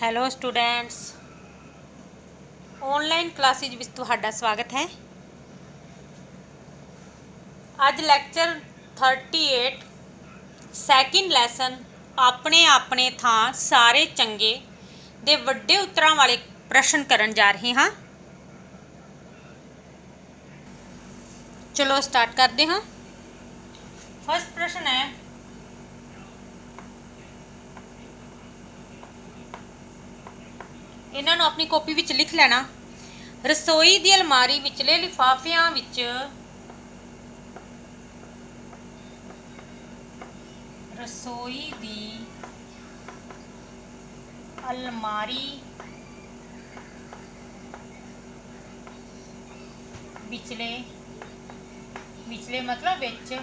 Hello students, online classes ਵਿੱਚ ਤੁਹਾਡਾ ਸਵਾਗਤ ਹੈ। ਅੱਜ ਲੈਕਚਰ 38 ਸੈਕਿੰਡ ਲੈਸਨ ਆਪਣੇ ਆਪਣੇ ਥਾਂ ਸਾਰੇ ਚੰਗੇ ਦੇ ਵੱਡੇ ਉੱਤਰਾਂ ਵਾਲੇ ਪ੍ਰਸ਼ਨ ਕਰਨ ਜਾ ਰਹੇ ਹਾਂ। ਚਲੋ ਸਟਾਰਟ ਕਰਦੇ ਹਾਂ। ਫਸਟ ਪ੍ਰਸ਼ਨ ਹੈ, ਇਹਨਾਂ ਨੂੰ ਆਪਣੀ ਕਾਪੀ ਵਿੱਚ ਲਿਖ ਲੈਣਾ। रसोई की अलमारी विचले लिफाफियां विच रसोई की अलमारी विचले विचले मतलब विच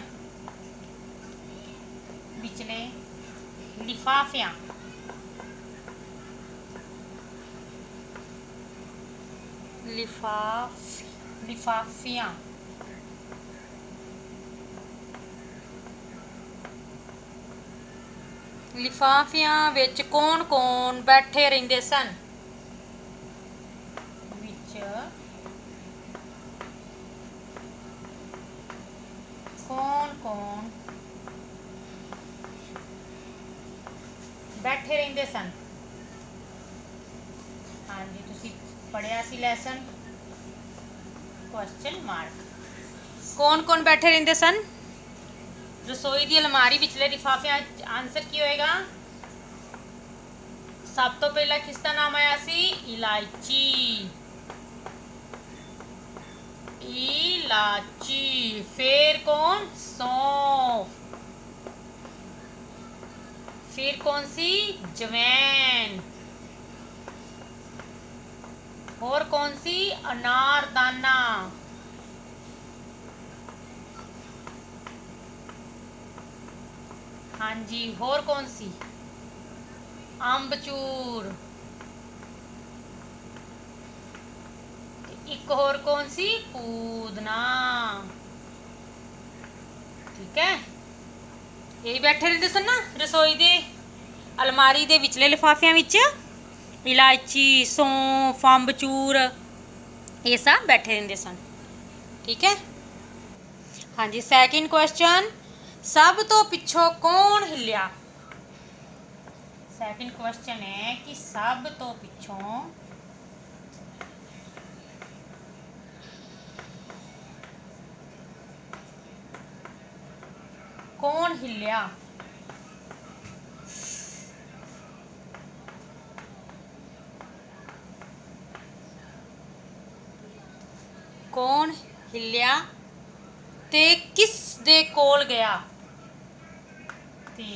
विचले लिफाफियां लिफाफियां लिफाफियां विच कौन कौन बैठे रहिंदे सन। विच कौन कौन बैठे रहिंदे सन। हाँ जी, तुसी पढ़िया सी लैसन। क्वेश्चन मार्क, कौन कौन बैठे रहिंदे सन। रसोई की अलमारी विचले लिफाफे, आंसर की होएगा। सब तो पहला किसका नाम आया सी, इलायची। इलायची। फिर कौन, सौंफ। फिर कौन सी, जवैन। और कौन सी, अनारदाना। हाँ जी, और कौन सी, अम्बचूर। एक और कौन सी, पूदना। ठीक है, यही बैठे रहते सन ना रसोई दे अलमारी दे विचले लिफाफियां विच। इलायची, सौंफ, अम्बचूर, ये सब बैठे रहते सन। ठीक है। हाँ जी, सैकेंड क्वेश्चन, सब तो पिछों कौन हिलिया। सैकेंड क्वेश्चन है कि सब तो पिछों कौन हिलिया। कौन हिलिया ते किस दे कोल गया। ते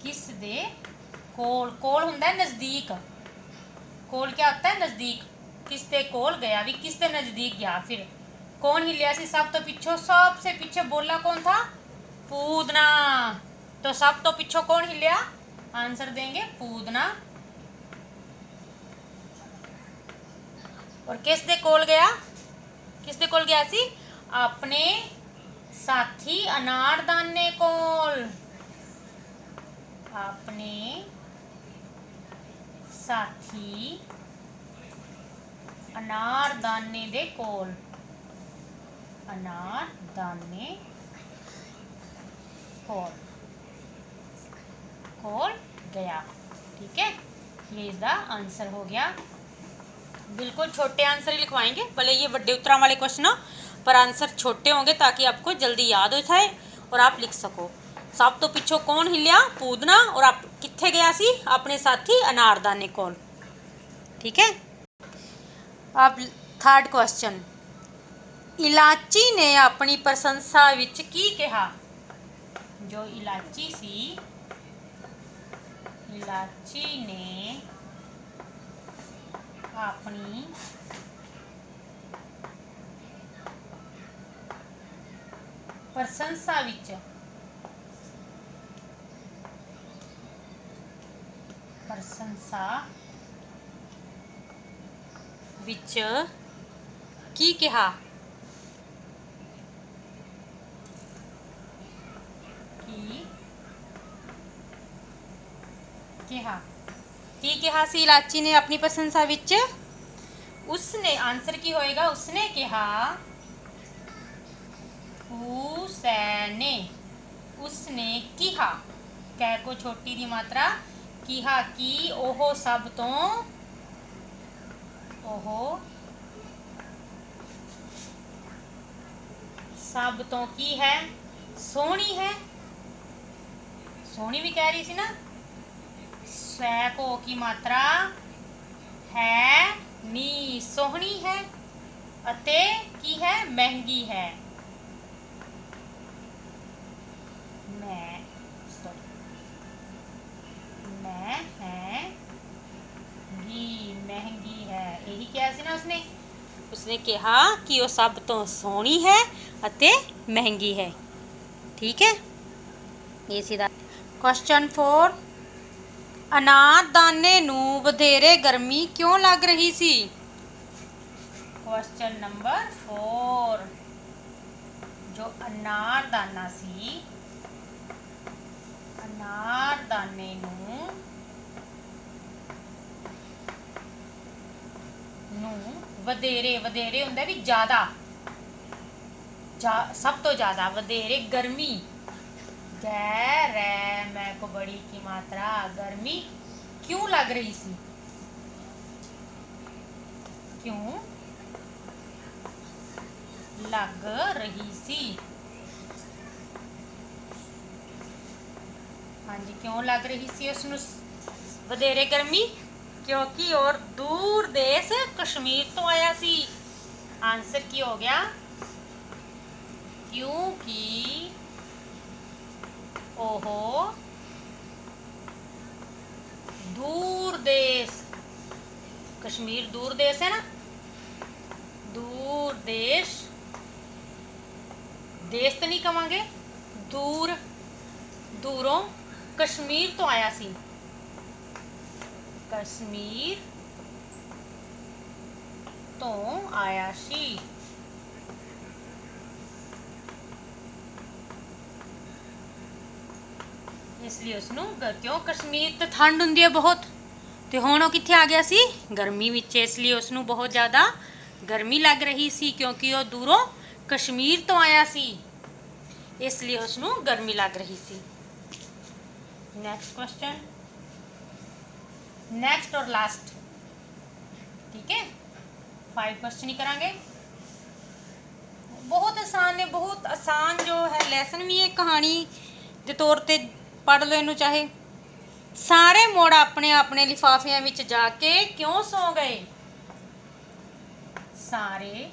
किस दे कोल, कोल हुंदा है नज़दीक। कोल क्या होता है, नज़दीक। किस दे कोल गया, भी किस दे नज़दीक गया। फिर कौन हिलिया सी, सब तो पिछों। सबसे पीछे बोला कौन था, पूदना। तो सब तो पिछों कौन हिलिया, आंसर देंगे पूदना। और किस दे कोल गया, किस दे कोल गया सी, अपने साथी अनारदाने कोल। अपने साथी अनारदाने दे कोल। अनारदाने कोल, कोल गया। ठीक है, ये इसका आंसर हो गया। बिल्कुल छोटे आंसर ही लिखवाएंगे, भले ये बड़े उत्तरों वाले क्वेश्चन हो, पर आंसर छोटे होंगे ताकि आपको जल्दी याद हो जाए और आप लिख सको। सब तो पिछों कौन हिलिया, पूदना। और आप कित्थे गया सी, अपने साथी अनारदाने कोल। ठीक है। अब थर्ड क्वेश्चन, इलायची ने अपनी प्रशंसा विच की कहा। जो इलायची सी, इलायची ने अपनी प्रशंसा विच, प्रशंसा विच की कहा। की ਕਿਹਾ। ਕੀ ਕਿਹਾ ਸੀ ਇਲਾਚੀ ਨੇ ਆਪਣੀ ਪ੍ਰਸ਼ੰਸਾ ਵਿੱਚ? ਉਸਨੇ, ਆਂਸਰ ਕੀ ਹੋਏਗਾ? ਉਸਨੇ ਕਿਹਾ, ਉਸਨੇ, ਉਸਨੇ ਕਿਹਾ, ਕਹਿ ਕੋ ਛੋਟੀ ਦੀ ਮਾਤਰਾ, ਕਿਹਾ ਕਿ ਉਹ ਸਭ ਤੋਂ, ਉਹ ਸਭ ਤੋਂ ਕੀ ਹੈ? ਸੋਹਣੀ ਹੈ। ਸੋਹਣੀ भी कह रही थी ना। स्वै को की मात्रा है नी, सोहनी है अते की है? महंगी है। महंगी है, यही क्या सी ना उसने? उसने कहा कि वो सब तो सोहनी है अते महंगी है। ठीक है, ये सीधा। क्वेश्चन 4, अनारदाने नूं वधेरे गर्मी क्यों लग रही सी? क्वेश्चन नंबर 4, जो अनारदाना सी, अनारदाने नूं वधेरे, वधेरे हुंदा भी ज़्यादा, सब तो ज़्यादा, वधेरे गर्मी, गैर मैं को बड़ी की मात्रा, गर्मी क्यों लग रही सी? क्यों लग रही सी? हाँ जी, क्यों लग रही सी उसनू वधेरे गर्मी? क्योंकि और दूर देश कश्मीर तो आया सी। आंसर की हो गया? क्योंकि ओहो दूर देश, कश्मीर दूर देश है ना, दूर देश, देश तो नहीं कहांगे, दूर, दूरों कश्मीर तो आया सी, कश्मीर तो आया सी। इसलिए उसनू, क्यों? कश्मीर तो ठंड हुंदी है बहुत, तो हुण वो कित्थे आ गया सी? गर्मी विच, इसलिए उसनू बहुत ज़्यादा गर्मी लग रही सी, क्योंकि वो दूरों कश्मीर तो आया सी, इसलिए उसनू गर्मी लग रही सी। नेक्स्ट क्वेश्चन, नेक्स्ट और लास्ट। ठीक है, 5 क्वेश्चन ही करांगे। बहुत आसान है, बहुत आसान जो है लैसन भी है, कहानी के तौर पे पढ़ लो इनू चाहे। सारे मुड़ अपने अपने लिफाफियां विच जाके क्यों सो गए? सारे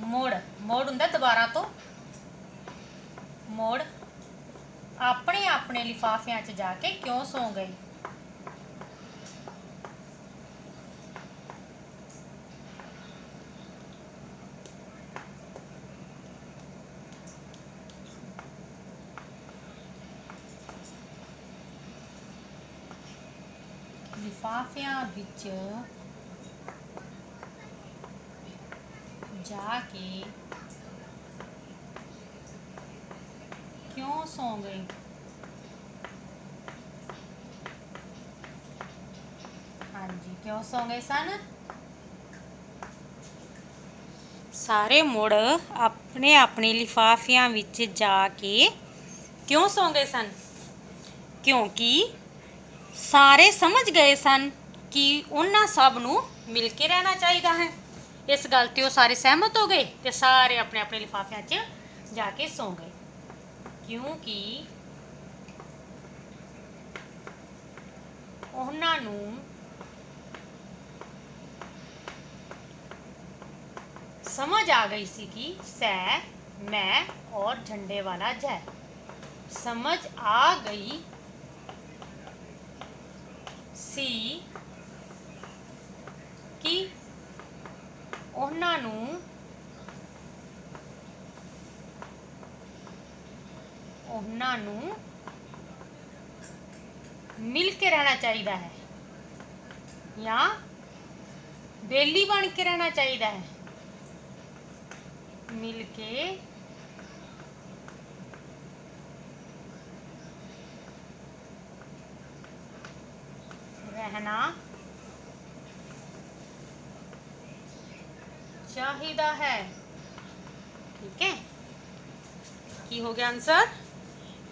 मुड़, मुड़ हुंदा दोबारा तो, मुड़ अपने अपने लिफाफियां च जाके क्यों सो गए? लिफाफियां विच जाके क्यों सो गए? हाँ जी, क्यों सो गए सन? सारे मुड़ अपने अपने लिफाफियां विच जाके क्यों सो गए सन? क्योंकि सारे समझ गए सन कि उन्हां सब नूं मिल के रहना चाहिए है। इस गल ते वो सारे सहमत हो गए ते सारे अपने अपने लिफाफियां च जाके सो गए, क्योंकि उन्हां नूं समझ आ गई सी कि सै, मैं और झंडे वाला जय, समझ आ गई सी कि उन्हां नूं मिल के रहना चाहिए है या बेली बन के रहना चाहिए है। मिल के रहना चाहिदा है। ठीक है, की हो गया आंसर?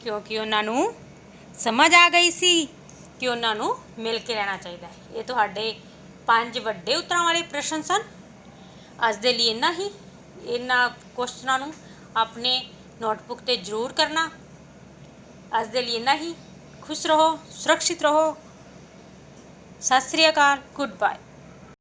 क्योंकि उन्होंने समझ आ गई सी कि उन्होंने मिल के रहना चाहिए। ये तुहाडे 5 वड्डे उत्तरां वाले प्रश्न सन। अज दे लिए इन्ना ही। इन्हां क्वेश्चनां नूं अपने नोटबुक ते जरूर करना। अज दे लिए इन्ना ही। खुश रहो, सुरक्षित रहो। सत श्री अकाल, गुड बाय।